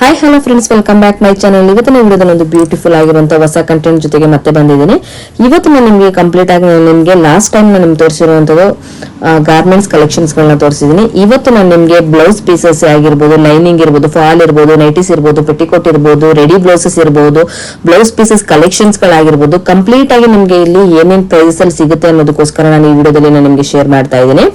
Hi hello friends, welcome back my channel. ಇವತ್ತಿನ ವಿಡಿಯೋದಲ್ಲಿ ಒಂದು ಬ್ಯೂಟಿಫುಲ್ ಆಗಿರುವಂತಹ ಹೊಸ ಕಂಟೆಂಟ್ ಜೊತೆಗೆ ಮತ್ತೆ ಬಂದಿದ್ದೀನಿ. ಇವತ್ತು ನಾನು ನಿಮಗೆ ಕಂಪ್ಲೀಟ್ ಆಗಿ ನಿಮಗೆ ಲಾಸ್ಟ್ ಟೈಮ್ ನಾನು ನಿಮ್ಗೆ ತೋರಿಸಿರುವಂತದ್ದು ಗಾರ್ಮೆಂಟ್ಸ್ ಕಲೆಕ್ಷನ್ಸ್ ಗಳನ್ನ ತೋರಿಸಿದ್ದೀನಿ. ಇವತ್ತು ನಾನು ನಿಮಗೆ ಬ್ಲೌಸ್ ಪೀಸಸ್ ಆಗಿರ್ಬೋದು, ಲೈನಿಂಗ್ ಇರ್ಬೋದು, ಫಾಲ್ ಇರ್ಬೋದು, ನೈಟೀಸ್ ಇರ್ಬೋದು, ಪೆಟಿಕೋಟ್ ಇರ್ಬೋದು, ರೆಡಿ ಬ್ಲೌಸಸ್ ಇರ್ಬೋದು, ಬ್ಲೌಸ್ ಪೀಸಸ್ ಕಲೆಕ್ಷನ್ಸ್ ಗಳಾಗಿರ್ಬೋದು, ಕಂಪ್ಲೀಟ್ ಆಗಿ ನಿಮಗೆ ಇಲ್ಲಿ ಏನೇನ್ ಪ್ರೈಸಸ್ ಅಲ್ಲಿ ಸಿಗುತ್ತೆ ಅನ್ನೋದಕ್ಕೋಸ್ಕರ ನಾನು ಈ ವಿಡಿಯೋದಲ್ಲಿ ನಾನು ನಿಮಗೆ ಶೇರ್ ಮಾಡ್ತಾ ಇದ್ದೀನಿ.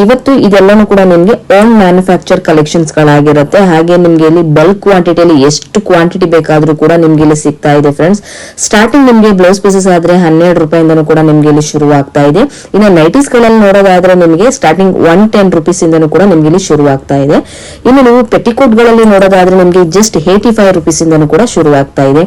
ಇವತ್ತು ಇದೆಲ್ಲನೂ ಕೂಡ ನಿಮ್ಗೆ ಓನ್ ಮ್ಯಾನುಫ್ಯಾಕ್ಚರ್ ಕಲೆಕ್ಷನ್ಸ್ ಗಳಾಗಿರುತ್ತೆ. ಹಾಗೆ ನಿಮ್ಗೆ ಇಲ್ಲಿ ಬಲ್ಕ್ ಕ್ವಾಂಟಿಟಿಯಲ್ಲಿ ಎಷ್ಟು ಕ್ವಾಂಟಿಟಿ ಬೇಕಾದ್ರೂ ಕೂಡ ನಿಮ್ಗೆ ಇಲ್ಲಿ ಸಿಗ್ತಾ ಇದೆ ಫ್ರೆಂಡ್ಸ್. ಸ್ಟಾರ್ಟಿಂಗ್ ನಿಮ್ಗೆ ಬ್ಲೌಸ್ ಪೀಸಸ್ ಆದ್ರೆ 12 ರೂಪಾಯಿಂದನೂ ಕೂಡ ನಿಮ್ಗೆ ಇಲ್ಲಿ ಶುರು ಆಗ್ತಾ ಇದೆ. ಇನ್ನು ನೈಟೀಸ್ ಗಳಲ್ಲಿ ನೋಡೋದಾದ್ರೆ ನಿಮಗೆ ಸ್ಟಾರ್ಟಿಂಗ್ 110 ರೂಪೀಸ್ ಇಂದನೂ ಕೂಡ ನಿಮ್ಗೆ ಇಲ್ಲಿ ಶುರು ಆಗ್ತಾ ಇದೆ. ಇನ್ನು ನೀವು ಪೆಟಿಕೋಟ್ ಗಳಲ್ಲಿ ನೋಡೋದಾದ್ರೆ ನಿಮ್ಗೆ ಜಸ್ಟ್ 85 ರೂಪೀಸ್ ಇಂದನೂ ಕೂಡ ಶುರು ಆಗ್ತಾ ಇದೆ.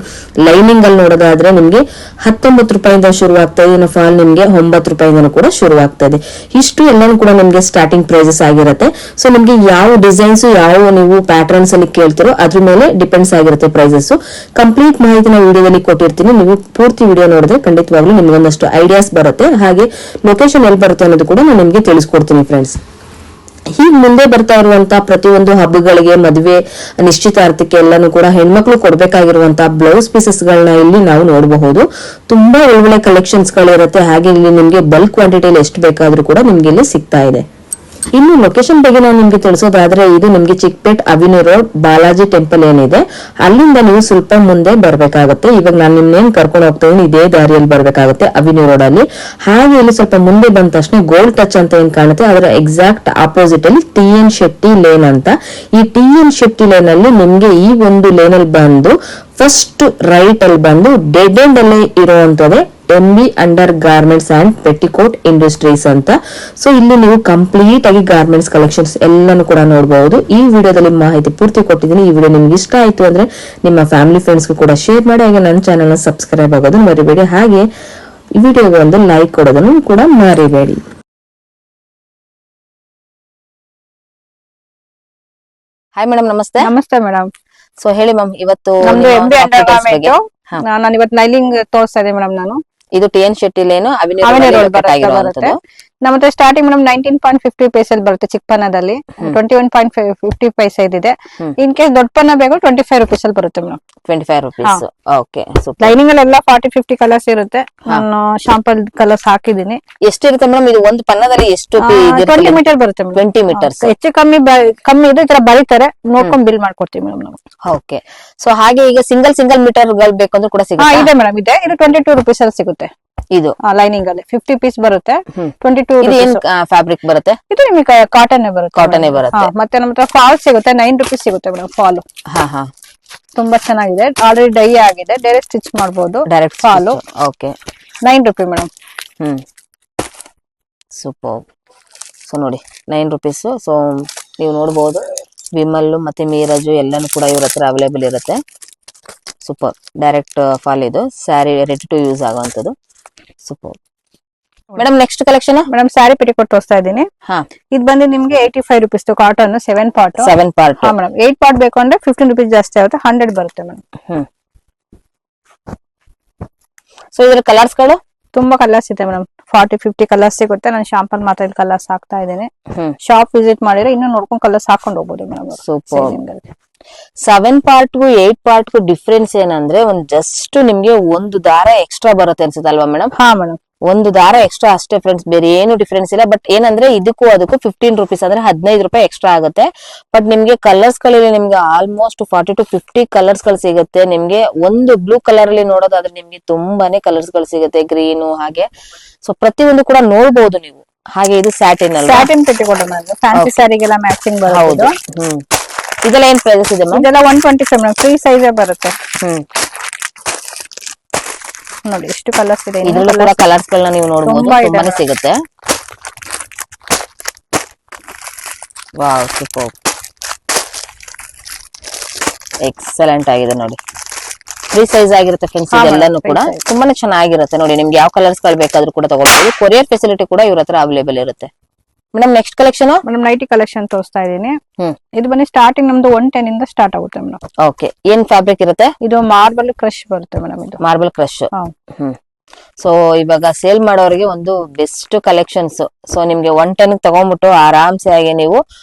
ಲೈನಿಂಗ್ ಅಲ್ಲಿ ನೋಡೋದಾದ್ರೆ ನಿಮ್ಗೆ 19 ರೂಪಾಯಿಂದ ಶುರು ಆಗ್ತಾ ಇದೆ. ಇನ್ನು ಫಾಲ್ ನಿಮ್ಗೆ 9 ರೂಪಾಯಿಂದನೂ ಕೂಡ ಶುರು ಆಗ್ತಾ ಇದೆ. ಇಷ್ಟು ಎಲ್ಲಾನು ಕೂಡ ನಿಮ್ಗೆ ಸ್ಟಾರ್ಟಿಂಗ್ ಪ್ರೈಸಸ್ ಆಗಿರುತ್ತೆ. ಸೊ ನಿಮ್ಗೆ ಯಾವ ಡಿಸೈನ್ಸ್, ಯಾವ ನೀವು ಪ್ಯಾಟರ್ನ್ಸ್ ಅಲ್ಲಿ ಕೇಳ್ತಿರೋ ಅದ್ರ ಮೇಲೆ ಡಿಪೆಂಡ್ಸ್ ಆಗಿರುತ್ತೆ ಪ್ರೈಸಸ್. ಕಂಪ್ಲೀಟ್ ಮಾಹಿತಿನ ವಿಡಿಯೋದಲ್ಲಿ ಕೊಟ್ಟಿರ್ತೀನಿ. ನೀವು ಪೂರ್ತಿ ವಿಡಿಯೋ ನೋಡಿದ್ರೆ ಖಂಡಿತವಾಗ್ಲೂ ನಿಮ್ಗೆ ಒಂದಷ್ಟು ಐಡಿಯಾಸ್ ಬರುತ್ತೆ. ಹಾಗೆ ಲೊಕೇಶನ್ ಎಲ್ಲಿ ಬರುತ್ತೆ ಅನ್ನೋದು ಕೂಡ ನಾನು ನಿಮ್ಗೆ ತಿಳಿಸ್ಕೊಡ್ತೀನಿ ಫ್ರೆಂಡ್ಸ್. ಹೀಗೆ ಮುಂದೆ ಬರ್ತಾ ಇರುವಂತಹ ಪ್ರತಿಯೊಂದು ಹಬ್ಬಗಳಿಗೆ, ಮದುವೆ, ನಿಶ್ಚಿತಾರ್ಥಕ್ಕೆ ಎಲ್ಲಾನು ಕೂಡ ಹೆಣ್ಮಕ್ಳು ಕೊಡ್ಬೇಕಾಗಿರುವಂತಹ ಬ್ಲೌಸ್ ಪೀಸಸ್ ಗಳನ್ನ ಇಲ್ಲಿ ನಾವು ನೋಡಬಹುದು. ತುಂಬಾ ಒಳ್ಳೊಳ್ಳೆ ಕಲೆಕ್ಷನ್ಸ್ ಗಳಿರುತ್ತೆ. ಹಾಗೆ ಇಲ್ಲಿ ನಿಮ್ಗೆ ಬಲ್ಕ್ ಕ್ವಾಂಟಿಟಿಯಲ್ಲಿ ಎಷ್ಟು ಬೇಕಾದ್ರೂ ಕೂಡ ನಿಮ್ಗೆ ಇಲ್ಲಿ ಸಿಗ್ತಾ ಇದೆ. ಇನ್ನು ಲೊಕೇಶನ್ ಬಗ್ಗೆ ನಾನು ನಿಮ್ಗೆ ತಿಳಿಸೋದಾದ್ರೆ, ಇದು ನಿಮ್ಗೆ Chickpet avenue road Balaji temple ಏನಿದೆ ಅಲ್ಲಿಂದ ನೀವು ಸ್ವಲ್ಪ ಮುಂದೆ ಬರ್ಬೇಕಾಗುತ್ತೆ. ಇವಾಗ ನಾನು ನಿಮ್ನೇನ್ ಕರ್ಕೊಂಡು ಹೋಗ್ತಾ ಇದ್ದೀನಿ ಇದೇ ದಾರಿಯಲ್ಲಿ ಬರ್ಬೇಕಾಗುತ್ತೆ ಅವಿನ್ಯೂ ರೋಡ್ ಅಲ್ಲಿ. ಹಾಗೆ ಇಲ್ಲಿ ಸ್ವಲ್ಪ ಮುಂದೆ ಬಂದ ತಕ್ಷಣ ಗೋಲ್ಡ್ ಟಚ್ ಅಂತ ಏನ್ ಕಾಣುತ್ತೆ ಅದರ ಎಕ್ಸಾಕ್ಟ್ ಆಪೋಸಿಟ್ ಅಲ್ಲಿ TN ಶೆಟ್ಟಿ ಲೇನ್ ಅಂತ. ಈ TN ಶೆಟ್ಟಿ ಲೇನ್ ಅಲ್ಲಿ ನಿಮ್ಗೆ ಈ ಒಂದು ಲೇನ್ ಅಲ್ಲಿ ಬಂದು ಫಸ್ಟ್ ರೈಟ್ ಅಲ್ಲಿ ಬಂದು ಡೆಡ್ ಎಂಡ್ ಅಲ್ಲೇ ಇರುವಂತದ್ದೇ MB under garments and petticoat industries ಅಂತ. ಸೊ ಇಲ್ಲಿ ನೀವು ಕಂಪ್ಲೀಟ್ ಆಗಿ ಗಾರ್ಮೆಂಟ್ಸ್ ಕಲೆಕ್ಷನ್ಸ್ ಎಲ್ಲಾನು ಕೂಡ ನೋಡಬಹುದು. ಈ ವಿಡಿಯೋದಲ್ಲಿ ಮಾಹಿತಿ ಪೂರ್ತಿ ಕೊಟ್ಟಿದ್ದೀನಿ. ಈ ವಿಡಿಯೋ ನಿಮ್ಗೆ ಇಷ್ಟ ಆಯ್ತು ಅಂದ್ರೆ ನಿಮ್ಮ ಫ್ಯಾಮಿಲಿ ಫ್ರೆಂಡ್ಸ್ ಕೂಡ ಶೇರ್ ಮಾಡಿ. ಹಾಗೆ ನನ್ನ ಚಾನಲ್ ನ ಸಬ್ಸ್ಕ್ರೈಬ್ ಆಗೋದನ್ನು ಮರಿಬೇಡಿ. ಹಾಗೆ ಈ ವಿಡಿಯೋಗೆ ಒಂದು ಲೈಕ್ ಕೊಡೋದನ್ನು ಕೂಡ ಮರಿಬೇಡಿ. ಹಾಯ್ ಮೇಡಮ್, ನಮಸ್ತೆ. ನಮಸ್ತೆ ಮೇಡಮ್. ಸೊ ಹೇಳಿ ಮ್ಯಾಮ್, ಇವತ್ತು ನಮ್ದು MB ಅಂಡರ್ ಗಾರ್ಮೆಂಟ್. ನಾನು ಇವತ್ತು ನೈಲಿಂಗ್ ತೋರಿಸ್ತಾ ಇದ್ದೀನಿ ಮೇಡಮ್. ನಾನು ಇದು TN Shetty lane avenue road ಬರುತ್ತೆ. ನಮ್ಮ ಹತ್ರ ಸ್ಟಾರ್ಟಿಂಗ್ ಮೇಡಮ್ 19.50 ಪೈಸೆ ಬರುತ್ತೆ. ಚಿಕ್ಕ ಪನ್ನದಲ್ಲಿ 21.50 ಪೈಸೆ ಇದೆ. ಇನ್ ಕೇಸ್ ದೊಡ್ಡ ಪನ್ನ ಬೇಕು 25 ರೂಪೀಸ್ ಅಲ್ಲಿ ಬರುತ್ತೆ ಮೇಡಮ್. 25 ರೂಪೀಸ್. ಓಕೆ, ಲೈನಿಂಗ್ ಅಲ್ಲಿ ಎಲ್ಲ 40-50 ಕಲರ್ಸ್ ಇರುತ್ತೆ. ನಾನು ಶಾಂಪಲ್ ಕಲರ್ಸ್ ಹಾಕಿದೀನಿ. ಎಷ್ಟಿರುತ್ತೆ ಮೇಡಮ್ ಇದು ಒಂದು ಪನ್ನದಲ್ಲಿ? ಎಷ್ಟು 20 ಮೀಟರ್ ಬರುತ್ತೆ. 20 ಮೀಟರ್ಸ್. ಹೆಚ್ಚು ಕಮ್ಮಿ ಇದೆ. ಈ ತರ ಬರೀತಾರೆ, ನೋಡ್ಕೊಂಡು ಬಿಲ್ ಮಾಡ್ಕೊಡ್ತೀವಿ ಮೇಡಮ್ ನಾವು. ಓಕೆ. ಸೊ ಹಾಗೆ ಈಗ ಸಿಂಗಲ್ ಮೀಟರ್ ಗಳು ಬೇಕಂದ್ರೂ ಕೂಡ ಸಿಗುತ್ತೆ? ಇದೆ ಮೇಡಮ್, ಇದೆ. ಇದು 22 ರೂಪೀಸ್ ಅಲ್ಲಿ ಸಿಗುತ್ತೆ. ಇದು ಲೈನಿಂಗ್ ಅಲ್ಲಿ 50 ಪೀಸ್ ಬರುತ್ತೆ. 22 ಫ್ಯಾಬ್ರಿಕ್ ಬರುತ್ತೆ. ಇದು ನಿಮಗೆ ಕಾಟನ್ ಬರುತ್ತೆ. ಮತ್ತೆ ನಮ್ಮ ಹತ್ರ ಫಾಲ್ ಸಿಗುತ್ತೆ. 9 ರೂಪೀಸ್ ಸಿಗುತ್ತೆ ಮೇಡಮ್ ಫಾಲ್. ತುಂಬಾ ಚೆನ್ನಾಗಿದೆ. ಆಲ್ರೆಡಿ ಡೈ ಆಗಿದೆ. ಡೈರೆಕ್ಟ್ ಸ್ಟಿಚ್ ಮಾಡಬಹುದು. Direct fall. Okay, 9 rupees madam. Super. So ನೋಡಿ 9 ರೂಪೀಸ್. ಸೊ ನೀವು ನೋಡಬಹುದು ವಿಮಲ್ ಮತ್ತೆ ಮೀರಾಜು ಎಲ್ಲಾನು ಕೂಡ ಇವ್ರ ಹತ್ರ ಅವೈಲೇಬಲ್ ಇರುತ್ತೆ. ಸೂಪರ್. ಡೈರೆಕ್ಟ್ ಫಾಲ್ ಇದು ಸ್ಯಾರಿ ರೆಡಿ ಟು ಯೂಸ್ ಆಗುವಂತದ್ದು. Super madam. Next collection madam sari petticoat ತೋರಿಸ್ತಾ ಇದ್ದೀನಿ. ಇದು ಬಂದು ನಿಮ್ಗೆ 85 rupees cotton 7 part. Madam 8 part ಬೇಕು ಅಂದ್ರೆ 15 ರೂಪೀಸ್ ಜಾಸ್ತಿ ಆಗುತ್ತೆ. 100 ಬರುತ್ತೆ ಮೇಡಮ್. ಸೊ ಇದರ ಕಲರ್ಸ್ ಗಳು ತುಂಬಾ ಕಲರ್ಸ್ ಇದೆ ಮೇಡಮ್. 40-50 ಕಲರ್ಸ್ ಸಿಗುತ್ತೆ. ನಾನು ಶಾಂಪಲ್ ಮಾತ್ರ ಕಲರ್ಸ್ ಹಾಕ್ತಾ ಇದ್ದೀನಿ. ಶಾಪ್ ವಿಸಿಟ್ ಮಾಡಿದ್ರೆ ಇನ್ನೂ ನೋಡ್ಕೊಂಡು ಕಲರ್ಸ್ ಹಾಕೊಂಡು ಹೋಗ್ಬೋದು ಮೇಡಮ್. ಸೂಪರ್. 7 ಪಾರ್ಟ್ಗೂ 8 ಪಾರ್ಟ್ಗೂ ಡಿಫ್ರೆನ್ಸ್ ಏನಂದ್ರೆ ಒಂದ್ ಜಸ್ಟ್ ನಿಮ್ಗೆ ಒಂದು ದಾರ ಎಕ್ಸ್ಟ್ರಾ ಬರುತ್ತೆ ಅನ್ಸುತ್ತೆ ಅಲ್ವಾ ಮೇಡಮ್? ಹಾ ಮೇಡಮ್, ಒಂದು ದಾರ ಎಕ್ಸ್ಟ್ರಾ ಅಷ್ಟೇ ಫ್ರೆಂಡ್ಸ್, ಬೇರೆ ಏನು ಡಿಫ್ರೆನ್ಸ್ ಇಲ್ಲ. ಬಟ್ ಏನಂದ್ರೆ ಇದಕ್ಕೂ 15 ರೂಪೀಸ್ ಅಂದ್ರೆ 15 ರೂಪಾಯಿ ಎಕ್ಸ್ಟ್ರಾ ಆಗುತ್ತೆ. ಬಟ್ ನಿಮ್ಗೆ ಕಲರ್ಸ್ ಗಳಲ್ಲಿ ನಿಮ್ಗೆ ಆಲ್ಮೋಸ್ಟ್ 40-50 ಕಲರ್ಸ್ ಗಳು ಸಿಗುತ್ತೆ. ನಿಮ್ಗೆ ಒಂದು ಬ್ಲೂ ಕಲರ್ ಅಲ್ಲಿ ನೋಡೋದಾದ್ರೆ ನಿಮ್ಗೆ ತುಂಬಾನೇ ಕಲರ್ಸ್ ಗಳು ಸಿಗುತ್ತೆ. ಗ್ರೀನು ಹಾಗೆ. ಸೊ ಪ್ರತಿಯೊಂದು ಕೂಡ ನೋಡಬಹುದು ನೀವು. ಹಾಗೆ ಇದು ಸ್ಯಾಟಿನ್ ಅಲ್ಲ? ಸ್ಯಾಟಿನ್ ಪೆಟಿಕೋಟ್ ಫ್ಯಾನ್ಸಿ ಸ್ಯಾರಿಗೆಲ್ಲ ಮ್ಯಾಚಿಂಗ್ ಬರುತ್ತೆ. ಇದೆಲ್ಲ ಏನ್ ಪ್ರೈಸಸ್ ಇದೆ ಮ್ಯಾಮ್? ಇದೆಲ್ಲ 125 ಮೇಡಮ್. ಫ್ರೀ ಸೈಜ್ ಬರುತ್ತೆ. ನೋಡಿ ಎಷ್ಟು ಕಲರ್ಸ್ ಇದೆ. ಇದರಲ್ಲೂ ಕೂಡ ಕಲರ್ಸ್ ಗಳನ್ನ ನೀವು ನೋಡಬಹುದು. ತುಂಬಾನೇ ಸಿಗುತ್ತೆ. Wow, super. ಎಕ್ಸಲೆಂಟ್ ಆಗಿದೆ ನೋಡಿ. ಫ್ರೀ ಸೈಜ್ ಆಗಿರುತ್ತೆ ಫ್ರೆಂಡ್ಸ್. ಇದೆಲ್ಲಾನು ಕೂಡ ತುಂಬಾನೇ ಚೆನ್ನಾಗಿರುತ್ತೆ ನೋಡಿ. ನಿಮ್ಗೆ ಯಾವ ಕಲರ್ಸ್ ಗಳು ಬೇಕಾದ್ರೂ ಕೂಡ ತಗೋಬಹುದು. ಕೊರಿಯರ್ ಫೆಸಿಲಿಟಿ ಕೂಡ ಇವ್ರ ಹತ್ರ ಅವೈಲೇಬಲ್ ಇರುತ್ತೆ. Madam next collection madam nighty collection ತೋರಿಸ್ತಾ ಇದೀನಿ. ಇದು ಬನ್ನಿ ಸ್ಟಾರ್ಟಿಂಗ್ ನಮ್ದು 110 ಇಂದ ಸ್ಟಾರ್ಟ್ ಆಗುತ್ತೆ ಮೇಡಮ್. ಓಕೆ. ಏನ್ ಫ್ಯಾಬ್ರಿಕ್ ಇರುತ್ತೆ? ಇದು ಮಾರ್ಬಲ್ ಕ್ರಶ್ ಬರುತ್ತೆ ಮೇಡಮ್. ಇದು ಮಾರ್ಬಲ್ ಕ್ರಶ್. ಸೊ ಇವಾಗ ಸೇಲ್ ಮಾಡೋರಿಗೆ ಒಂದು ಬೆಸ್ಟ್ ಕಲೆಕ್ಷನ್ಸ್. ಸೊ ನಿಮ್ಗೆ 110 ತಗೊಂಡ್ಬಿಟ್ಟು ಆರಾಮ್ಸೆ ಆಗಿ ನೀವು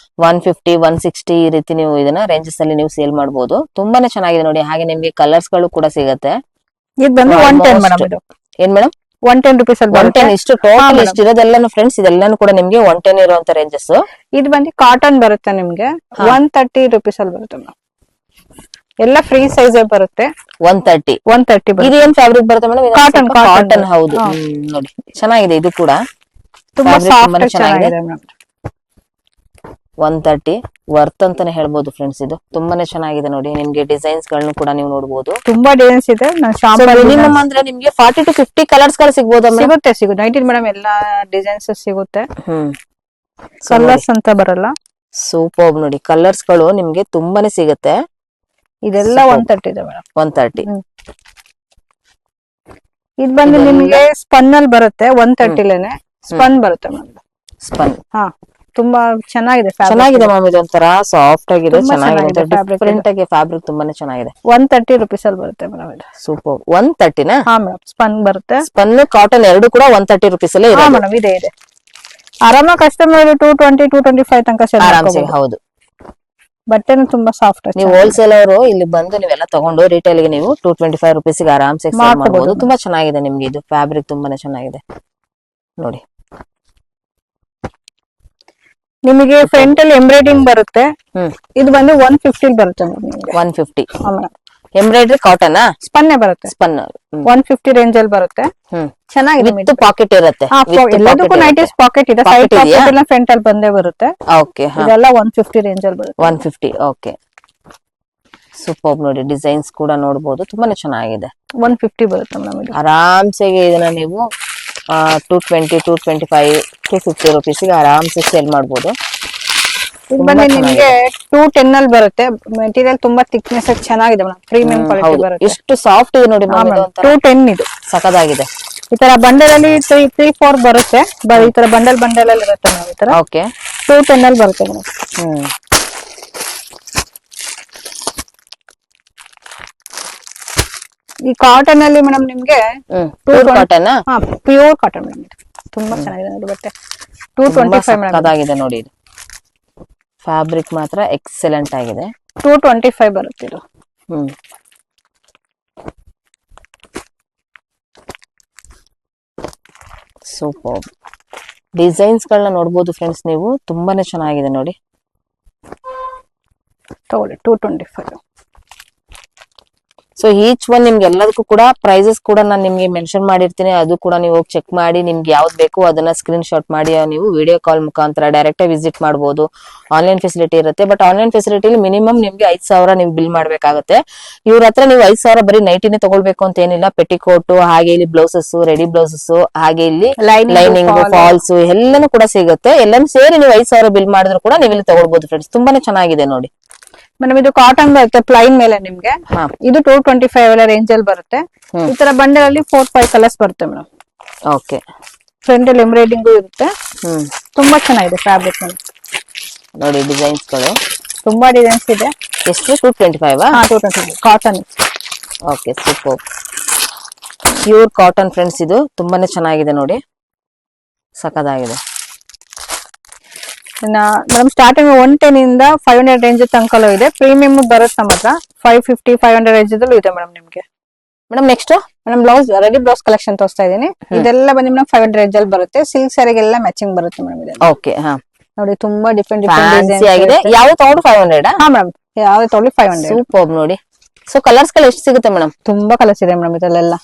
150 160 ಈ ರೀತಿ ನೀವು ಇದನ್ನ ರೇಂಜಸ್ ಅಲ್ಲಿ ನೀವು ಸೇಲ್ ಮಾಡಬಹುದು. ತುಂಬಾನೇ ಚೆನ್ನಾಗಿದೆ ನೋಡಿ. ಹಾಗೆ ನಿಮ್ಗೆ ಕಲರ್ಸ್ ಗಳು ಕೂಡ ಸಿಗತ್ತೆ. ಇದು ಬಂದು 110 ಮೇಡಮ್. ಇದು ಏನ್ ಮೇಡಮ್ 110 rupees ಅಲ್ಲಿ 110 ಇಷ್ಟು ಟೋಟಲ್ ಇಷ್ಟು ಇರೋದೆಲ್ಲಾನು ಫ್ರೆಂಡ್ಸ್, ಇದೆಲ್ಲಾನು ಕೂಡ ನಿಮ್ಗೆ 110 ಇರುವಂತ ರೇಂಜಸ್. ಇದು ಬಂದು ಕಾಟನ್ ಬರುತ್ತೆ ನಿಮ್ಗೆ 130 rupees ಅಲ್ಲಿ ಬರುತ್ತೆ ಮೇಡಮ್. ಎಲ್ಲ ಫ್ರೀ ಸೈಜ್ ಬರುತ್ತೆ. 130 ಬರುತ್ತೆ. ಇದು ಏನ್ ಫ್ಯಾಬ್ರಿಕ್ ಬರುತ್ತೆ ಮೇಡಮ್? ಕಾಟನ್ ಕಾಟನ್ ಹೌದು. ನೋಡಿ ಚೆನ್ನಾಗಿದೆ ಇದು ಕೂಡ. ತುಂಬಾ Fabric ಸಾಫ್ಟ್ ತುಂಬಾನೇ ಚೆನ್ನಾಗಿದೆ ಮೇಡಮ್. 130 ವರ್ತ್ ಅಂತಾನೆ ಹೇಳ್ಬೋದು ಫ್ರೆಂಡ್ಸ್. ಇದು ತುಂಬಾನೇ ಚೆನ್ನಾಗಿದೆ ನೋಡಿ. ನಿಮ್ಗೆ ಡಿಸೈನ್ಸ್ ಗಳನ್ನು ಕೂಡ ನೀವು ನೋಡಬಹುದು. ತುಂಬಾ ಡಿಸೈನ್ಸ್ ಇದೆ. ಮಿನಿಮಮ್ ಅಂದ್ರೆ ನಿಮ್ಗೆ 40 to 50 ಕಲರ್ಸ್ ಗಳು ಸಿಗಬಹುದು. ಸಿಗುತ್ತೆ ನೈಟ್ ಮೇಡಮ್ ಎಲ್ಲಾ ಡಿಸೈನ್ಸ್ ಸಿಗುತ್ತೆ. ಕಲರ್ಸ್ ಅಂತ ಬರಲ್ಲ. ಸೂಪರ್ ನೋಡಿ. ಕಲರ್ಸ್ ಗಳು ನಿಮ್ಗೆ ತುಂಬಾನೇ ಸಿಗುತ್ತೆ. ಇದೆಲ್ಲ 130 ಇದೆ ಮೇಡಮ್. 130 ಇದು ಬಂದು ನಿಮ್ಗೆ ಸ್ಪನ್ ಅಲ್ಲಿ ಬರುತ್ತೆ. 130 ಲೇನೆ ಸ್ಪನ್ ಬರುತ್ತೆ ಮೇಡಮ್. ಸ್ಪನ್ ತುಂಬಾ ಚೆನ್ನಾಗಿದೆ. ಚೆನ್ನಾಗಿದೆ ಮ್ಯಾಮ್. ಇದು ಒಂಥರ ಸಾಫ್ಟ್ ಆಗಿದೆ, ಚೆನ್ನಾಗಿದೆ, ಡಿಫರೆಂಟ್ ಆಗಿ ಫ್ಯಾಬ್ರಿಕ್ ತುಂಬಾನೇ ಚೆನ್ನಾಗಿದೆ. 130 rupees ಅಲ್ಲಿ ಬರುತ್ತೆ ಮೇಡಮ್. ಇದು ಸೂಪರ್. 130 ನಾ? ಹಾ ಮೇಡಮ್. ಸ್ಪನ್ ಬರುತ್ತೆ. ಸ್ಪನ್ ಕಾಟನ್ ಎರಡು ಕೂಡ 130 rupees ಅಲ್ಲೇ ಇದೆ ಮೇಡಮ್. ಇದೆ ಆರಾಮ ಕಸ್ಟಮರ್ 220 225 ತನಕ ಸೇಲ್ ಆರಾಮ್ಸೆ. ಹೌದು, ಬಟ್ಟೆನು ತುಂಬಾ ಸಾಫ್ಟ್. ನೀವು ಹೋಲ್ಸೇಲ್ ಅವರು ಇಲ್ಲಿ ಬಂದು ನೀವೆಲ್ಲ ತಗೊಂಡು ರಿಟೇಲ್ ಗೆ ನೀವು 225 rupees ಗೆ ಆರಾಮ್ಸೆ ಸೇಲ್ ಮಾಡಬಹುದು. ತುಂಬಾ ಚೆನ್ನಾಗಿದೆ ನಿಮ್ಗೆ. ಇದು ಫ್ಯಾಬ್ರಿಕ್ ತುಂಬಾನೇ ಚೆನ್ನಾಗಿದೆ ನೋಡಿ. ನಿಮಗೆ ಫ್ರಂಟ್ ಅಲ್ಲಿ ಎಂಬ್ರಾಯ್ಡಿಂಗ್ ಬರುತ್ತೆ. ಇದು ಬಂದು 150 ಬರುತ್ತೆ ನಿಮಗೆ. 150 ಎಂಬ್ರಾಯ್ಡ್ರಿ ಕಾಟನ್ ಸ್ಪನ್ನೇ ಬರುತ್ತೆ. ಸ್ಪನ್ 150 ರೇಂಜ್ ಅಲ್ಲಿ ಬರುತ್ತೆ. ಚೆನ್ನಾಗಿದೆ. ವಿತ್ ಪಾಕೆಟ್ ಇರುತ್ತೆ. ಎಲ್ಲದಕ್ಕೂ ನೈಟೀಸ್ ಪಾಕೆಟ್ ಇದೆ. ಸೈಡ್ ಪಾಕೆಟ್ ಎಲ್ಲ ಫ್ರಂಟ್ ಅಲ್ಲಿ ಬಂದೇ ಬರುತ್ತೆ. ಓಕೆ. ಇದೆಲ್ಲ 150 ರೇಂಜ್ ಅಲ್ಲಿ ಬರುತ್ತೆ. 150 ಓಕೆ. ಸೂಪರ್ ನೋಡಿ. ಡಿಸೈನ್ಸ್ ಕೂಡ ನೋಡಬಹುದು. ತುಂಬಾನೇ ಚೆನ್ನಾಗಿದೆ. 150 ಬರುತ್ತೆ ಮೇಡಮ್. ಇದು ಆರಾಮ್ಸೆ ಇದನ್ನ ನೀವು 220 225 250 rupees ಗೆ ಆರಾಮ್ಸೆ ಸೇಲ್ ಮಾಡಬಹುದು. ಇದು ಬಂದು ನಿಮಗೆ 210 ಅಲ್ಲಿ ಬರುತ್ತೆ. ಮೆಟೀರಿಯಲ್ ತುಂಬಾ ಥಿಕ್ನೆಸ್ ಚೆನ್ನಾಗಿದೆ ಮೇಡಮ್. ಪ್ರೀಮಿಯಂ ಕ್ವಾಲಿಟಿ ಬರುತ್ತೆ. ಎಷ್ಟು ಸಾಫ್ಟ್ ಇದೆ ನೋಡಿ ಮೇಡಮ್. 210 ಇದು ಸಖತ್ತಾಗಿದೆ. ಈ ತರ ಬಂಡಲ್ ಅಲ್ಲಿ 3-4 ಬರುತ್ತೆ. ಈ ತರ ಬಂಡಲ್ ಅಲ್ಲಿ ಇರುತ್ತೆ ಮೇಡಮ್. ಈ ತರ ಓಕೆ. 210 ಅಲ್ಲಿ ಬರುತ್ತೆ ಮೇಡಮ್. ಈ ಕಾಟನ್ ಅಲ್ಲಿ ಮೇಡಮ್ ನಿಮ್ಗೆ pure cotton. Pure cotton madam. ತುಂಬಾ ಚೆನ್ನಾಗಿದೆ ನೋಡಿ ಬಟ್ಟೆ. 225 ಮೇಡಮ್. ಸಖತ್ತಾಗಿದೆ ನೋಡಿ. ಇದು ಫ್ಯಾಬ್ರಿಕ್ ಮಾತ್ರ ಎಕ್ಸಲೆಂಟ್ ಆಗಿದೆ. 225 ಬರುತ್ತೆ ಇದು. ಸೂಪರ್. ಡಿಸೈನ್ಸ್ ಗಳನ್ನ ನೋಡಬಹುದು ಫ್ರೆಂಡ್ಸ್ ನೀವು. ತುಂಬಾನೇ ಚೆನ್ನಾಗಿದೆ ನೋಡಿ. ತಗೊಳ್ಳಿ 225. ಸೊ ಈಚ್ ಒನ್ ನಿಮ್ಗೆ ಎಲ್ಲದಕ್ಕೂ ಕೂಡ ಪ್ರೈಸಸ್ ಕೂಡ ನಾನು ನಿಮ್ಗೆ ಮೆನ್ಷನ್ ಮಾಡಿರ್ತೀನಿ. ಅದು ಕೂಡ ನೀವು ಹೋಗಿ ಚೆಕ್ ಮಾಡಿ ನಿಮ್ಗೆ ಯಾವ್ದು ಬೇಕು ಅದನ್ನ ಸ್ಕ್ರೀನ್ ಶಾಟ್ ಮಾಡಿ ನೀವು ವಿಡಿಯೋ ಕಾಲ್ ಮುಖಾಂತರ ಡೈರೆಕ್ಟ್ ವಿಸಿಟ್ ಮಾಡಬಹುದು. ಆನ್ಲೈನ್ ಫೆಸಿಲಿಟಿ ಇರುತ್ತೆ. ಬಟ್ ಆನ್ಲೈನ್ ಫೆಸಿಲಿಟಿಲಿ ಮಿನಿಮಮ್ ನಿಮ್ಗೆ 5,000 ನೀವು ಬಿಲ್ ಮಾಡ್ಬೇಕಾಗುತ್ತೆ. ಇವ್ರ ಹತ್ರ ನೀವು 5,000 ಬರೀ ನೈಟಿನೇ ತಗೊಳ್ಬೇಕು ಅಂತ ಏನಿಲ್ಲ. ಪೆಟಿಕೋಟ್, ಹಾಗೆ ಇಲ್ಲಿ ಬ್ಲೌಸಸ್, ರೆಡಿ ಬ್ಲೌಸಸ್, ಹಾಗೆ ಇಲ್ಲಿ ಲೈನಿಂಗ್, ಫಾಲ್ಸ್ ಎಲ್ಲಾನು ಕೂಡ ಸಿಗುತ್ತೆ. ಎಲ್ಲಾನು ಸೇರಿ ನೀವು 5,000 ಬಿಲ್ ಮಾಡಿದ್ರು ಕೂಡ ನೀವು ಇಲ್ಲಿ ತಗೊಳ್ಬಹುದು ಫ್ರೆಂಡ್ಸ್. ತುಂಬಾನೇ ಚೆನ್ನಾಗಿದೆ ನೋಡಿ ಮೇಡಮ್. ಇದು ಕಾಟನ್ ಬರುತ್ತೆ ಪ್ಲೈನ್ ಮೇಲೆ ನಿಮ್ಗೆ. ಇದು 225 ರೇಂಜ್ ಅಲ್ಲಿ ಬರುತ್ತೆ. ಈ ತರ ಬಂಡಲ್ ಅಲ್ಲಿ 4-5 ಕಲರ್ಸ್ ಬರುತ್ತೆ ಮೇಡಮ್. ಓಕೆ. ಫ್ರಂಟ್ ಅಲ್ಲಿ ಎಂಬ್ರಾಯ್ಡಿಂಗ್ ಇರುತ್ತೆ. ತುಂಬಾ ಚೆನ್ನಾಗಿದೆ ಫ್ಯಾಬ್ರಿಕ್ ನೋಡಿ. ಡಿಸೈನ್ಸ್ ಗಳು ತುಂಬಾ ಡಿಸೈನ್ಸ್ ಇದೆ. ಎಷ್ಟು? 225. 225 cotton. Okay. Super. Pure cotton friends. ಇದು ತುಂಬಾನೇ ಚೆನ್ನಾಗಿದೆ ನೋಡಿ. ಸಖತ್ತಾಗಿದೆ. ಮೇಡಮ್ ಸ್ಟಾರ್ಟಿಂಗ್ 110 ಇಂದ 500 ರೇಂಜ್ ತನಕಲೂ ಇದೆ. ಪ್ರೀಮಿಯಂ ಬರುತ್ತೆ ನಮ್ಮ ಹತ್ರ. 550 500 ರೇಂಜ್ ದಲ್ಲೂ ಇದೆ ಮೇಡಮ್ ನಿಮ್ಗೆ. Madam next madam blouse, ready blouse collection ತೋರಿಸ್ತಾ ಇದೀನಿ. ಇದೆಲ್ಲ ಬಂದು ಮೇಡಮ್ 500 ರೇಂಜ್ ಅಲ್ಲಿ ಬರುತ್ತೆ. ಸಿಲ್ಕ್ ಸ್ಯಾರಿಗೆಲ್ಲ ಮ್ಯಾಚಿಂಗ್ ಬರುತ್ತೆ ಮೇಡಮ್. ಇದೆ ಓಕೆ. ನೋಡಿ ತುಂಬಾ ಡಿಫ್ರೆಂಟ್ ಡಿಫ್ರೆಂಟ್ ಆಗಿದೆ. ಯಾವ ತಗೊಂಡು 500? ಮೇಡಮ್ ಯಾವ್ದು ತಗೊಳ್ಳಿ 500. ಸೂಪರ್ ನೋಡಿ. ಸೊ ಕಲರ್ಸ್ ಗಳು ಎಷ್ಟು ಸಿಗುತ್ತೆ ಮೇಡಮ್? ತುಂಬಾ ಕಲರ್ಸ್ ಇದೆ ಮೇಡಮ್ ಇದರಲ್ಲೆಲ್ಲ.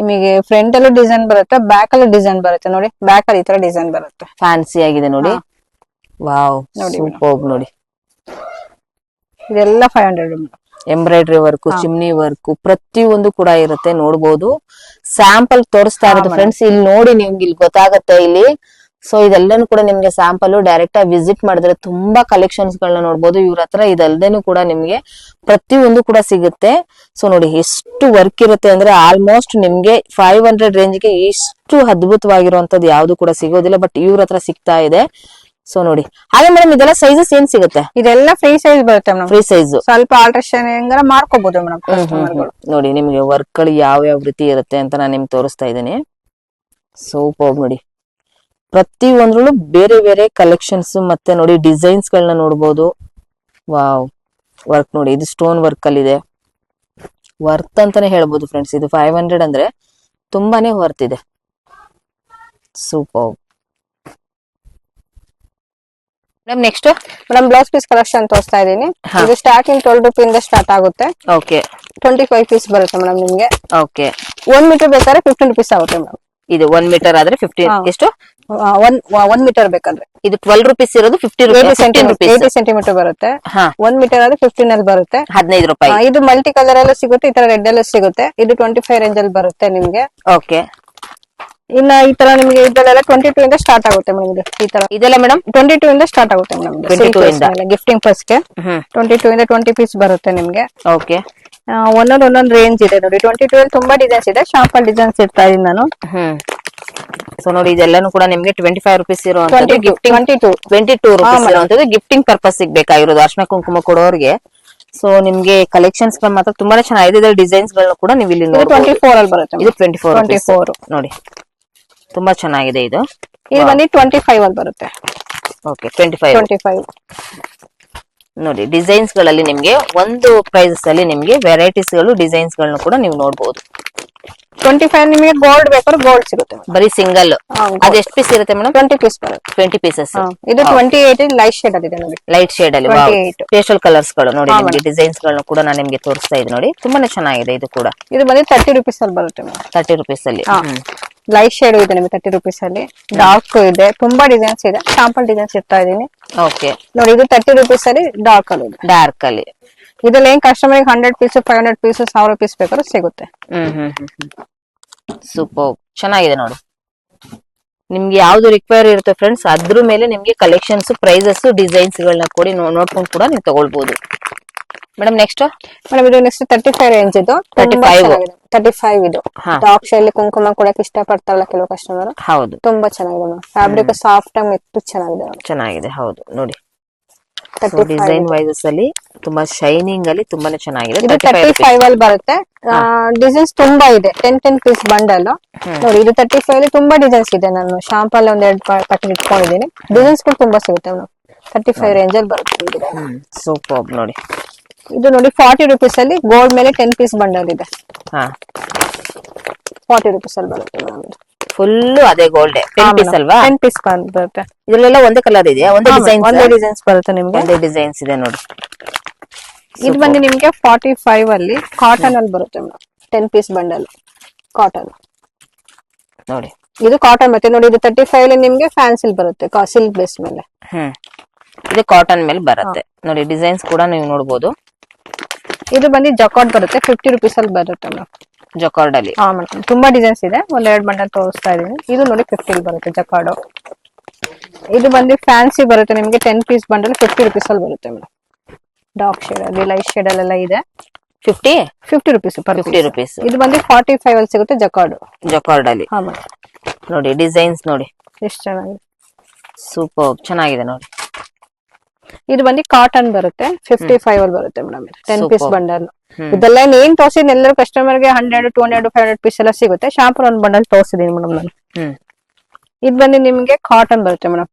ನಿಮಗೆ ಫ್ರಂಟ್ ಅಲ್ಲೂ ಡಿಸೈನ್ ಬರುತ್ತೆ, ಬ್ಯಾಕ್ ಅಲ್ಲೂ ಡಿಸೈನ್ ಬರುತ್ತೆ. ನೋಡಿ ಬ್ಯಾಕ್ ಅಲ್ಲಿ ಈ ತರ ಡಿಸೈನ್ ಬರುತ್ತೆ. ಫ್ಯಾನ್ಸಿ ಆಗಿದೆ ನೋಡಿ. ವಾವ್, ಸೂಪರ್ ನೋಡಿ. ಇದೆಲ್ಲ 500 ಎಂಬ್ರಾಯ್ಡ್ರಿ ವರ್ಕ್, ಚಿಮ್ನಿ ವರ್ಕ್ ಪ್ರತಿಯೊಂದು ಕೂಡ ಇರುತ್ತೆ. ನೋಡಬಹುದು. ಸ್ಯಾಂಪಲ್ ತೋರಿಸ್ತಾ ಇರೋದು ಫ್ರೆಂಡ್ಸ್. ಇಲ್ಲಿ ನೋಡಿ ನಿಮ್ಗೆ ಇಲ್ಲಿ ಗೊತ್ತಾಗತ್ತೆ ಇಲ್ಲಿ. ಸೊ ಇದೆಲ್ಲನೂ ಕೂಡ ನಿಮ್ಗೆ ಸ್ಯಾಂಪಲ್ ಡೈರೆಕ್ಟ್ ಆಗಿ ವಿಸಿಟ್ ಮಾಡಿದ್ರೆ ತುಂಬಾ ಕಲೆಕ್ಷನ್ಸ್ ಗಳನ್ನ ನೋಡಬಹುದು ಇವ್ರ ಹತ್ರ. ಇದಲ್ದೇನು ಕೂಡ ನಿಮ್ಗೆ ಪ್ರತಿಯೊಂದು ಕೂಡ ಸಿಗುತ್ತೆ. ಸೊ ನೋಡಿ ಎಷ್ಟು ವರ್ಕ್ ಇರುತ್ತೆ ಅಂದ್ರೆ ಆಲ್ಮೋಸ್ಟ್ ನಿಮ್ಗೆ 500 ರೇಂಜ್ ಗೆ ಇಷ್ಟು ಅದ್ಭುತವಾಗಿರುವಂತದ್ದು ಯಾವ್ದು ಕೂಡ ಸಿಗೋದಿಲ್ಲ. ಬಟ್ ಇವ್ರ ಹತ್ರ ಸಿಗ್ತಾ ಇದೆ. ಸೊ ನೋಡಿ, ಹಾಗೆ ಮೇಡಮ್ ಇದೆಲ್ಲ ಸೈಜಸ್ ಏನ್ ಸಿಗುತ್ತೆ? ಇದೆಲ್ಲ ಫ್ರೀ ಸೈಜ್ ಬರುತ್ತೆ ಮೇಡಮ್. ಫ್ರೀ ಸೈಜ್, ಸ್ವಲ್ಪ ಆಲ್ಟ್ರೇಷನ್ ಹೆಂಗಾರ ಮಾಡ್ಕೋಬಹುದು ಮೇಡಮ್ ಕಸ್ಟಮರ್ಗಳು. ನೋಡಿ ನಿಮ್ಗೆ ವರ್ಕ್ ಗಳು ಯಾವ ಯಾವ ರೀತಿ ಇರುತ್ತೆ ಅಂತ ನಾನು ನಿಮ್ಗೆ ತೋರಿಸ್ತಾ ಇದ್ದೀನಿ. ಸೂಪರ್ ನೋಡಿ, ಪ್ರತಿ ಒಂದ್ರಲ್ಲೂ ಬೇರೆ ಬೇರೆ ಕಲೆಕ್ಷನ್ಸ್ ಮತ್ತೆ ನೋಡಿ ಡಿಸೈನ್ಸ್ ಗಳನ್ನ ನೋಡ್ಬೋದು. ವಾವ್, ವರ್ಕ್ ನೋಡಿ, ಇದು ಸ್ಟೋನ್ ವರ್ಕ್ ಅಲ್ಲಿ ಇದೆ. ವರ್ತ್ ಅಂತಾನೆ ಹೇಳ್ಬೋದು ಫ್ರೆಂಡ್ಸ್. ಇದು 500 ಅಂದ್ರೆ ತುಂಬಾನೇ ವರ್ತ್ ಇದೆ. Super madam. Next madam blouse piece collection ತೋರಿಸ್ತಾ ಇದೀನಿ. ಇದು ಸ್ಟಾರ್ಟಿಂಗ್ 12 ರೂಪಾಯಿ ಇಂದ ಸ್ಟಾರ್ಟ್ ಆಗುತ್ತೆ. ಓಕೆ, 25 ಪೀಸ್ ಬರುತ್ತೆ ಮೇಡಮ್ ನಿಮ್ಗೆ. ಓಕೆ, 1 ಮೀಟರ್ ಬೇಕಾದ್ರೆ 15 ರೂಪೀಸ್ ಆಗುತ್ತೆ ಮೇಡಮ್. ಇದು 1 ಮೀಟರ್ ಆದ್ರೆ 15 ಎಷ್ಟು? 1 ಮೀಟರ್ ಬೇಕಾದ್ರೆ ಇದು 12 ರೂಪೀಸ್ ಇರೋದು 50 ರೂಪೀಸ್ 80 ಸೆಂಟಿಮೀಟರ್ ಬರುತ್ತೆ. 1 ಮೀಟರ್ ಆದ್ರೆ 15 ಅಲ್ಲಿ ಬರುತ್ತೆ, 15 ರೂಪಾಯಿ. ಇದು ಮಲ್ಟಿ ಕಲರ್ ಅಲ್ಲೂ ಸಿಗುತ್ತೆ, ಈ ತರ ರೆಡ್ ಅಲ್ಲೂ ಸಿಗುತ್ತೆ. ಇದು 25 ರೇಂಜ್ ಅಲ್ಲಿ ಬರುತ್ತೆ ನಿಮ್ಗೆ. ಓಕೆ, ಇನ್ನ ಈ ತರ ನಿಮ್ಗೆ ಇದೆಲ್ಲ 22 ಇಂದ ಸ್ಟಾರ್ಟ್ ಆಗುತ್ತೆ ಮೇಡಮ್. ಈ ತರ ಇದೆಲ್ಲ ಮೇಡಮ್ 22 ಇಂದ ಸ್ಟಾರ್ಟ್ ಆಗುತ್ತೆ ಮೇಡಮ್. 22 ಇಂದ ಗಿಫ್ಟಿಂಗ್ ಪರ್ಸ್ ಗೆ 22 ಇಂದ 20 ಪೀಸ್ ಬರುತ್ತೆ ನಿಮ್ಗೆ. ಓಕೆ, ಒಂದೊಂದು ರೇಂಜ್ ಇದೆ ನೋಡಿ. 22 ಅಲ್ಲಿ ತುಂಬಾ ಡಿಸೈನ್ಸ್ ಇದೆ, ಶಾಂಪಲ್ ಡಿಸೈನ್ಸ್ ಇರ್ತಾ ಇದೀನಿ ನಾನು. ಸೊ ನೋಡಿ, ಇದೆಲ್ಲಾನು ಕೂಡ ನಿಮ್ಗೆ 25 ರೂಪೀಸ್ ಇರುವಂತದ್ದು, 22 ರೂಪೀಸ್ ಇರುವಂತದ್ದು ಗಿಫ್ಟಿಂಗ್ ಪರ್ಪಸ್ ಬೇಕಾಗಿರೋದು, ಅರ್ಶನ ಕುಂಕುಮ ಕೊಡೋರಿಗೆ. ಸೊ ನಿಮ್ಗೆ ಕಲೆಕ್ಷನ್ಸ್ ಗಳು ಮಾತ್ರ ತುಂಬಾನೇ ಚೆನ್ನಾಗಿದೆ. ಡಿಸೈನ್ಸ್ ಗಳನ್ನ ಕೂಡ ನೀವು ಇಲ್ಲಿ ನೋಡಿ. 24 ಅಲ್ಲಿ ಬರುತ್ತೆ. ಇದು 24 ನೋಡಿ, ತುಂಬಾ ಚೆನ್ನಾಗಿದೆ. ಇದು ಬಂದು 25 ಅಲ್ಲಿ ಬರುತ್ತೆ. ಓಕೆ, 25 ನೋಡಿ. ಡಿಸೈನ್ಸ್ ಗಳಲ್ಲಿ ನಿಮ್ಗೆ ಒಂದು ಪ್ರೈಸಸ್ ಅಲ್ಲಿ ನಿಮ್ಗೆ ವೆರೈಟೀಸ್ ಗಳು ಡಿಸೈನ್ಸ್ ಗಳನ್ನ ಕೂಡ ನೀವು ನೋಡಬಹುದು. 25 ನಿಮಗೆ ಗೋಲ್ಡ್ ಬೇಕಾದ್ರೆ ಗೋಲ್ಡ್ ಸಿಗುತ್ತೆ. ಬರೀ ಸಿಂಗಲ್ ಅದು ಎಷ್ಟು ಪೀಸ್ ಇರುತ್ತೆ ಮೇಡಮ್? 20 ಪೀಸ್ ಬರುತ್ತೆ. 20 ಪೀಸಸ್. ಇದು 28 ಲೈಟ್ ಶೇಡ್ ಅಲ್ಲಿ ಇದೆ ನೋಡಿ. ಲೈಟ್ ಶೇಡ್ ಅಲ್ಲಿ ಪೇಸ್ಟಲ್ ಕಲರ್ಸ್ ಗಳು ನೋಡಿ. ನಿಮ್ಗೆ ಡಿಸೈನ್ಸ್ ಗಳನ್ನ ಕೂಡ ನಾನು ನಿಮ್ಗೆ ತೋರಿಸ್ತಾ ಇದ್ದೀನಿ ನೋಡಿ. ತುಂಬಾನೇ ಚೆನ್ನಾಗಿದೆ. ಇದು ಕೂಡ ಇದು ಬಂದು 30 ರೂಪೀಸ್ ಅಲ್ಲಿ ಬರುತ್ತೆ. 30 ರೂಪೀಸ್ ಅಲ್ಲಿ ಲೈಟ್ ಶೇಡ್ ಇದೆ ನಿಮಗೆ 30 ರೂಪೀಸ್ ಅಲ್ಲಿ. ಡಾರ್ಕ್ ಇದೆ, ತುಂಬಾ ಡಿಸೈನ್ಸ್ ಇದೆ. ಶಾಂಪಲ್ ಡಿಸೈನ್ಸ್ ಇರ್ತಾ ಇದೀನಿ. ಓಕೆ ನೋಡಿ, ಇದು 30 ರೂಪೀಸ್ ಅಲ್ಲಿ ಡಾರ್ಕ್ ಅಲ್ಲಿ ಇದೆ. ಡಾರ್ಕ್ ಅಲ್ಲಿ ಇದ್ರಲ್ಲಿ ಏನ್ ಕಸ್ಟಮರ್ 100 ಪೀಸ್ 500 ಪೀಸ್ 1000 ಪೀಸ್ ಬೇಕಾದ್ರೂ ಸಿಗುತ್ತೆ. ಸೂಪರ್ ಚೆನ್ನಾಗಿದೆ ನೋಡಿ. ನಿಮ್ಗೆ ಯಾವ್ದು ರಿಕ್ವೈರ್ ಇರುತ್ತೆ ಫ್ರೆಂಡ್ಸ್, ಅದ್ರ ಮೇಲೆ ನಿಮ್ಗೆ ಕಲೆಕ್ಷನ್ಸ್, ಪ್ರೈಸಸ್, ಡಿಸೈನ್ಸ್ ಗಳನ್ನ ಕೊಡಿ ನೋಡ್ಕೊಂಡು ಕೂಡ ನೀವು ತಗೊಳ್ಬಹುದು. ಮೇಡಮ್ ನೆಕ್ಸ್ಟ್ ಮೇಡಮ್ ಇದು ನೆಕ್ಸ್ಟ್ 35 ರೇಂಜ್ ಇದು. 35 ಇದು ಡಾರ್ಕ್ ಶೇಡ್ ಕುಂಕುಮ ಕೊಡಕ್ಕೆ ಇಷ್ಟ ಪಡ್ತಾರಲ್ಲ ಕೆಲವು ಕಸ್ಟಮರ್. ಹೌದು, ತುಂಬಾ ಚೆನ್ನಾಗಿದೆ. ಫ್ಯಾಬ್ರಿಕ್ ಸಾಫ್ಟ್ ಆಗಿ ಮೆತ್ತು ಚೆನ್ನಾಗಿದೆ. ಹೌದು ನೋಡಿ, ಡಿಸೈನ್ ವೈಸಸ್ ಅಲ್ಲಿ ತುಂಬಾ ಶೈನಿಂಗ್ ಅಲ್ಲಿ ತುಂಬಾನೇ ಚೆನ್ನಾಗಿದೆ. 35 ಅಲ್ಲಿ ಬರುತ್ತೆ. ಡಿಸೈನ್ಸ್ ತುಂಬಾ ಇದೆ. 10 ಪೀಸ್ ಬಂಡಲ್ ನೋಡಿ. ಇದು 35 ಅಲ್ಲಿ ತುಂಬಾ ಡಿಸೈನ್ಸ್ ಇದೆ. ನಾನು ಶಾಂಪಲ್ ಒಂದೆರಡು ಪ್ಯಾಕೆಟ್ ಇಟ್ಕೊಂಡಿದ್ದೀನಿ. ಡಿಸೈನ್ಸ್ ಗಳು ತುಂಬಾ ಸಿಗುತ್ತೆ. 35 ರೇಂಜ್ ಅಲ್ಲಿ ಬರುತ್ತೆ. ಸೂಪರ್ ನೋಡಿ. ಇದು ನೋಡಿ 40 ರೂಪೀಸ್ ಅಲ್ಲಿ ಗೋಲ್ಡ್ ಮೇಲೆ 10 ಪೀಸ್ ಬಂಡಲ್ ಇದೆ. 40 ರೂಪೀಸ್ ಅಲ್ಲಿ ಬರುತ್ತೆ. ಫುಲ್ ಅದೇ ಗೋಲ್ಡ್ 10 ಪೀಸ್ ಅಲ್ವಾ? 10 ಪೀಸ್ ಬರುತ್ತೆ. ಇದರಲ್ಲೆಲ್ಲ ಒಂದೇ ಕಲರ್ ಇದೆಯಾ? ಒಂದೇ ಡಿಸೈನ್ಸ್ ಬರುತ್ತೆ ನಿಮ್ಗೆ. ಒಂದೇ ಡಿಸೈನ್ಸ್ ಇದೆ ನೋಡಿ. ಇದು ಬಂದು ನಿಮ್ಗೆ 45 ಅಲ್ಲಿ ಕಾಟನ್ ಅಲ್ಲಿ ಬರುತ್ತೆ. 10 ಪೀಸ್ ಬಂಡಲ್ ಕಾಟನ್ ನೋಡಿ. ಇದು ಕಾಟನ್ ಮತ್ತೆ ನೋಡಿ. ಇದು 35 ಅಲ್ಲಿ ನಿಮ್ಗೆ ಫ್ಯಾನ್ಸಿಲ್ ಬರುತ್ತೆ, ಸಿಲ್ಕ್ ಬೇಸ್ ಮೇಲೆ. ಇದು ಕಾಟನ್ ಮೇಲೆ ಬರುತ್ತೆ ನೋಡಿ. ಡಿಸೈನ್ಸ್ ಕೂಡ ನೀವು ನೋಡಬಹುದು. ಇದು ಬಂದು ಜಕಾರ್ಡ್ ಬರುತ್ತೆ. 50 ರೂಪೀಸ್ ಅಲ್ಲಿ ಬರುತ್ತೆ ಮೇಡಮ್. ಜಕಾರ್ಡ್ ಅಲ್ಲಿ ತುಂಬಾ ಡಿಸೈನ್ಸ್ ಇದೆ. ಒಂದೆರಡು ಬಂಡಲ್ ತೋರಿಸ್ತಾ ಇದೀನಿ. ಇದು ನೋಡಿ 50 ಬರುತ್ತೆ ಜಕಾರ್ಡ್. ಇದು ಬಂದು ಫ್ಯಾನ್ಸಿ ಬರುತ್ತೆ ನಿಮ್ಗೆ. 10 ಪೀಸ್ ಬಂಡಲ್ 50 ರೂಪೀಸ್ ಅಲ್ಲಿ ಬರುತ್ತೆ ಮೇಡಮ್. ಡಾರ್ಕ್ ಶೇಡ್ ಅಲ್ಲಿ, ಲೈಟ್ ಶೇಡ್ ಅಲ್ಲೆಲ್ಲ ಇದೆ. 50 ರೂಪೀಸ್. 50 ರೂಪೀಸ್. ಇದು ಬಂದು 45 ಅಲ್ಲಿ ಸಿಗುತ್ತೆ ಜಕಾರ್ಡ್ ಅಲ್ಲಿ. ನೋಡಿ ಡಿಸೈನ್ಸ್ ನೋಡಿ ಎಷ್ಟು ಚೆನ್ನಾಗಿದೆ. ಸೂಪರ್ ಚೆನ್ನಾಗಿದೆ ನೋಡಿ. ಇದು ಬಂದು ಕಾಟನ್ ಬರುತ್ತೆ. 55 ಅಲ್ಲಿ ಬರುತ್ತೆ ಮೇಡಮ್. 10 piece bundle. ಇದೆಲ್ಲ ಏನ್ ತೋರಿಸಿದ ಎಲ್ಲರೂ ಕಸ್ಟಮರ್ ಗೆ 100 200 500 ಪೀಸ್ ಎಲ್ಲ ಸಿಗುತ್ತೆ. ಶಾಂಪಲ್ ಒಂದು ಬಂಡಲ್ ತೋರಿಸಿದೀನಿ ಮೇಡಮ್ ನಾನು. ಇದು ಬಂದು ನಿಮ್ಗೆ ಕಾಟನ್ ಬರುತ್ತೆ ಮೇಡಮ್.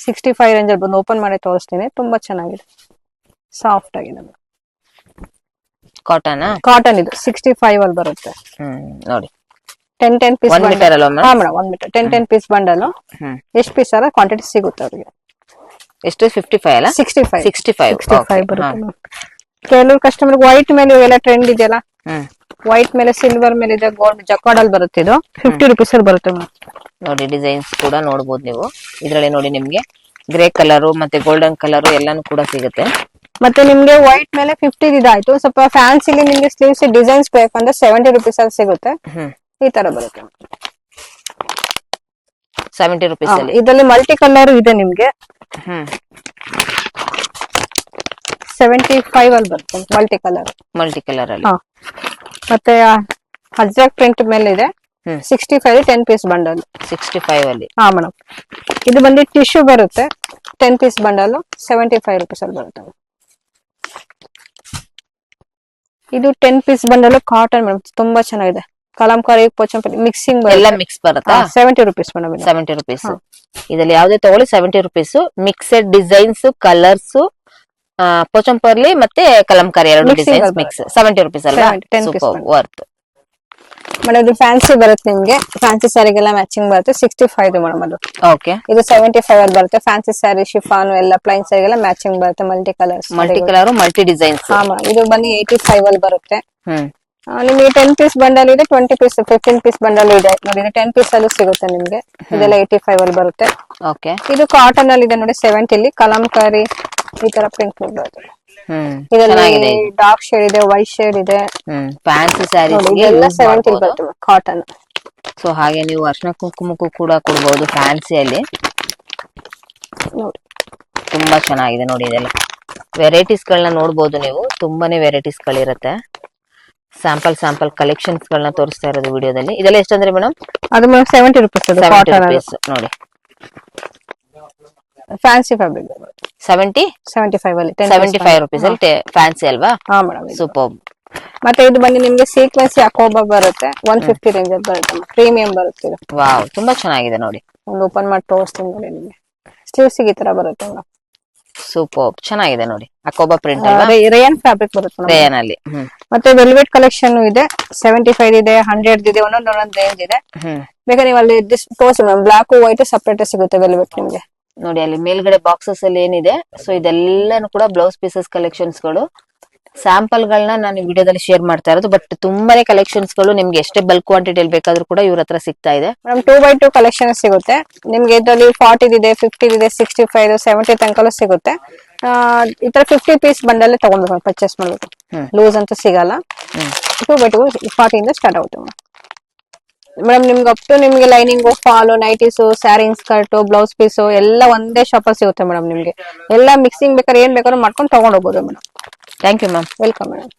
65 ರೇಂಜ್ ಅಲ್ಲಿ ಬಂದು ಓಪನ್ ಮಾಡಿ ತೋರಿಸ್ತೀನಿ. ತುಂಬಾ ಚೆನ್ನಾಗಿದೆ, ಸಾಫ್ಟ್ ಆಗಿದೆ ಕಾಟನ್. ಇದು 65 ಅಲ್ಲಿ ಬರುತ್ತೆ ನೋಡಿ. 10 ಪೀಸ್ 1 ಮೀಟರ್ ಅಲ್ವಾ ಮೇಡಮ್? 1 meter 10 piece bundle. ಎಷ್ಟು ಪೀಸ್ ಅಲ್ಲ ಕ್ವಾಂಟಿಟಿ ಸಿಗುತ್ತೆ ಅವ್ರಿಗೆ. ಎಷ್ಟು? 55 ಅಲ್ಲ? 65 ಬರುತ್ತೆ. ಕೆಲವು ಕಸ್ಟಮರ್ ವೈಟ್ ಮೇಲೆ ಎಲ್ಲ ಟ್ರೆಂಡ್ ಇದೆಯಲ್ಲ, ವೈಟ್ ಮೇಲೆ ಸಿಲ್ವರ್ ಮೇಲೆ ಇದೆ. ಗೋಲ್ಡ್ ಜಕಾರ್ಡ್ ಅಲ್ಲಿ ಬರುತ್ತೆ. ಇದು 50 ರೂಪೀಸ್ ಅಲ್ಲಿ ಬರುತ್ತೆ ನೋಡಿ. ಡಿಸೈನ್ಸ್ ಕೂಡ ನೋಡಬಹುದು ನೀವು ಇದರಲ್ಲಿ. ನೋಡಿ ನಿಮ್ಗೆ ಗ್ರೇ ಕಲರ್ ಮತ್ತೆ ಗೋಲ್ಡನ್ ಕಲರ್ ಎಲ್ಲಾನು ಕೂಡ ಸಿಗುತ್ತೆ. ಮತ್ತೆ ನಿಮ್ಗೆ ವೈಟ್ ಮೇಲೆ 50 ಇದಾಯ್ತು. ಸ್ವಲ್ಪ ಫ್ಯಾನ್ಸಿಲಿ ನಿಮ್ಗೆ ಸ್ಲೀವ್ಸ್ ಡಿಸೈನ್ಸ್ ಬೇಕಂದ್ರೆ 70 ರೂಪೀಸ್ ಅಲ್ಲಿ ಸಿಗುತ್ತೆ. ಈ ತರ ಬರುತ್ತೆ 70 ರೂಪೀಸ್ ಅಲ್ಲಿ. ಇದರಲ್ಲಿ ಮಲ್ಟಿ ಕಲರ್ ಇದೆ ನಿಮ್ಗೆ. 75 ಅಲ್ಲಿ ಬರುತ್ತೆ ಮಲ್ಟಿ ಕಲರ್ ಅಲ್ಲಿ. ಮತ್ತೆ ಅಜ್ರಕ್ ಪ್ರಿಂಟ್ ಮೇಲೆ ಇದೆ. 65 10 ಪೀಸ್ ಬಂಡಲ್. 65 ಅಲ್ಲಿ. ಹಾ ಮೇಡಮ್. ಇದು ಬಂದು ಟಿಶ್ಯೂ ಬರುತ್ತೆ 10 ಪೀಸ್ ಬಂಡಲ್ 75 rupees ಅಲ್ಲಿ ಬರುತ್ತೆ. ಇದು 10 ಪೀಸ್ ಬಂಡಲ್ ಕಾಟನ್ ಮೇಡಮ್, ತುಂಬಾ ಚೆನ್ನಾಗಿದೆ. ಕಲಂಕಾರಿ ಪೋಚಂಪಲ್ಲಿ ಮಿಕ್ಸಿಂಗ್ ಎಲ್ಲ ಮಿಕ್ಸ್ ಬರುತ್ತಾ? 70 rupees ಮೇಡಮ್. 70 rupees. ಇದ್ರಲ್ಲಿ ಯಾವ್ದೇ ತಗೊಳ್ಳಿ 70 rupees. ಮಿಕ್ಸೆಡ್ ಡಿಸೈನ್ಸ್, ಕಲರ್ಸ್, ಪೋಚಂಪರ್ಲಿ ಮತ್ತೆ ಕಲಂಕಾರಿ ಎರಡು ಡಿಸೈನ್ಸ್ ಮಿಕ್ಸ್ 70 rupees ಅಲ್ಲ? Super worth madam. ಇದು ಫ್ಯಾನ್ಸಿ ಬರುತ್ತೆ ನಿಮ್ಗೆ, ಫ್ಯಾನ್ಸಿ ಸ್ಯಾರಿಗೆಲ್ಲ ಮ್ಯಾಚಿಂಗ್ ಬರುತ್ತೆ. 65 ಮೇಡಮ್ ಅದು. ಓಕೆ. ಇದು 75 ಅಲ್ಲಿ ಬರುತ್ತೆ. ಫ್ಯಾನ್ಸಿ ಸ್ಯಾರಿ, ಶಿಫಾನ್ ಎಲ್ಲ ಪ್ಲೈನ್ ಸ್ಯಾರಿಗೆಲ್ಲ ಮ್ಯಾಚಿಂಗ್ ಬರುತ್ತೆ. Multi colour multi designs. ಹಾ ಮೇಡಮ್. ಇದು ಬಂದು 85 ಅಲ್ಲಿ ಬರುತ್ತೆ. ಹ್ಮ್. ನಿಮ್ಗೆ 10 ಪೀಸ್ ಬಂಡಲ್ ಇದೆ, 20 ಪೀಸ್ 15 ಪೀಸ್ ಬಂಡಲ್ ಇದೆ ನೋಡಿ. ಇದು 10 ಪೀಸ್ ಅಲ್ಲೂ ಸಿಗುತ್ತೆ ನಿಮ್ಗೆ. ಇದೆಲ್ಲ 85 ಅಲ್ಲಿ ಬರುತ್ತೆ. ಓಕೆ. ಇದು ಕಾಟನ್ ಅಲ್ಲಿ ಇದೆ ನೋಡಿ 70 ಅಲ್ಲಿ. ಕಲಂಕಾರಿ ಈ ತರ ಪ್ರಿಂಟ್ ಬರುತ್ತೆ. ಇದರಲ್ಲಿ ಡಾರ್ಕ್ ಶೇಡ್ ಇದೆ, ವೈಟ್ ಶೇಡ್ ಇದೆ. ಫ್ಯಾನ್ಸಿ ಸ್ಯಾರೀಸ್ ಎಲ್ಲ 70 ಬರುತ್ತೆ ಕಾಟನ್. ಸೊ ಹಾಗೆ ನೀವು ಅರ್ಶನ ಕುಂಕುಮಕ್ಕೂ ಕೂಡ ಕೊಡಬಹುದು ಫ್ಯಾನ್ಸಿಯಲ್ಲಿ. ನೋಡಿ ತುಂಬಾ ಚೆನ್ನಾಗಿದೆ ನೋಡಿ. ಇದೆಲ್ಲ ವೆರೈಟೀಸ್ ಗಳನ್ನ ನೋಡಬಹುದು ನೀವು. ತುಂಬಾನೇ ವೆರೈಟೀಸ್ ಗಳಿರುತ್ತೆ. ಸ್ಯಾಂಪಲ್ ಕಲೆಕ್ಷನ್ಸ್ ಗಳನ್ನ ತೋರಿಸ್ತಾ ಇರೋದು ವಿಡಿಯೋದಲ್ಲಿ. ಇದೆಲ್ಲ ಎಷ್ಟಂದ್ರೆ ಮೇಡಮ್? ಅದು ಮೇಡಮ್ 70 rupees ಅದು ಕಾಟನ್ ನೋಡಿ. ಫ್ಯಾನ್ಸಿ ಫ್ಯಾಬ್ರಿಕ್ 75 ಅಲ್ಲಿ 75 rupees ಅಲ್ಲಿ ಫ್ಯಾನ್ಸಿ ಅಲ್ವಾ? ಹಾ ಮೇಡಮ್. ಸೂಪರ್. ಮತ್ತೆ ಇದು ಬಂದು ನಿಮ್ಗೆ ಸೀಕ್ವೆನ್ಸ್ ಯಾಕೋಬಾ ಬರುತ್ತೆ 150 ರೇಂಜ್ ಅಲ್ಲಿ ಬರುತ್ತೆ. ಪ್ರೀಮಿಯಂ ಬರುತ್ತೆ ಇದು. ವಾವ್, ತುಂಬಾ ಚೆನ್ನಾಗಿದೆ ನೋಡಿ. ಒಂದು ಓಪನ್ ಮಾಡಿ ತೋರಿಸ್ತೀನಿ ನೋಡಿ ನಿಮ್ಗೆ. ಸ್ಲೀವ್ಸ್ ಈ ತರ ಬರುತ್ತೆ ಮೇಡಮ್. ಸೂಪರ್ ಚೆನ್ನಾಗಿದೆ ನೋಡಿ. ಅಕೋಬಾ ಪ್ರಿಂಟ್ ಅಲ್ವಾ? ರೇಯನ್ ಫ್ಯಾಬ್ರಿಕ್ ಬರುತ್ತೆ ರೇಯನ್ ಅಲ್ಲಿ. ಮತ್ತೆ ವೆಲ್ವೆಟ್ ಕಲೆಕ್ಷನ್ ಇದೆ. 75 ಇದೆ, 100 ಇದೆ, ಒಂದೊಂದು ರೇಂಜ್ ಇದೆ. ಬೇಕಾದ್ರೆ ನೀವು ಅಲ್ಲಿ ತೋರಿಸಿ ಮೇಡಮ್. ಬ್ಲಾಕ್ ವೈಟ್ ಸಪರೇಟ್ ಸಿಗುತ್ತೆ ವೆಲ್ವೆಟ್ ನಿಮ್ಗೆ. ನೋಡಿ ಅಲ್ಲಿ ಮೇಲ್ಗಡೆ ಬಾಕ್ಸಸ್ ಅಲ್ಲಿ ಏನಿದೆ. ಸೊ ಇದೆಲ್ಲಾನು ಕೂಡ ಬ್ಲೌಸ್ ಪೀಸಸ್ ಕಲೆಕ್ಷನ್ಸ್ ಗಳು. ಸ್ಯಾಂಪಲ್ ಗಳನ್ನ ನಾನು ವಿಡಿಯೋದಲ್ಲಿ ಶೇರ್ ಮಾಡ್ತಾ ಇರೋದು. ಬಟ್ ತುಂಬಾನೇ ಕಲೆಕ್ಷನ್ಸ್ ಗಳು ನಿಮ್ಗೆ ಎಷ್ಟೇ ಬಲ್ಕ್ ಕ್ವಾಂಟಿಟಿ ಬೇಕಾದ್ರೂ ಕೂಡ ಇವ್ರ ಹತ್ರ ಸಿಗ್ತಾ ಇದೆ. ಮೇಡಮ್ 2x2 ಕಲೆಕ್ಷನ್ ಸಿಗುತ್ತೆ ನಿಮ್ಗೆ. ಇದರಲ್ಲಿ 40 ಇದೆ, 50 ಇದೆ, 65, 70 ತನಕ ಸಿಗುತ್ತೆ. ಈ ತರ 50 ಪೀಸ್ ಬಂಡಲ್ ತಗೊಂಡ್ಬೇಕು, ಪರ್ಚೇಸ್ ಮಾಡ್ಬೇಕು. ಲೂಸ್ ಅಂತೂ ಸಿಗಲ್ಲ. 2x2 40 ಇಂದ ಸ್ಟಾರ್ಟ್ ಆಗುತ್ತೆ ಮೇಡಮ್. ನಿಮ್ಗೆ ಅಪ್ ಟು ನಿಮ್ಗೆ lining, fall, nighties, sari, skirt, blouse piece ಎಲ್ಲ ಒಂದೇ ಶಾಪ್ ಅಲ್ಲಿ ಸಿಗುತ್ತೆ ಮೇಡಮ್. ನಿಮ್ಗೆ ಎಲ್ಲ ಮಿಕ್ಸಿಂಗ್ ಬೇಕಾದ್ರೆ ಏನ್ ಬೇಕಾದ್ರೂ ಮಾಡ್ಕೊಂಡು ತಗೊಂಡ್ ಹೋಗ್ಬೋದು madam. Thank you ma'am. Welcome madam.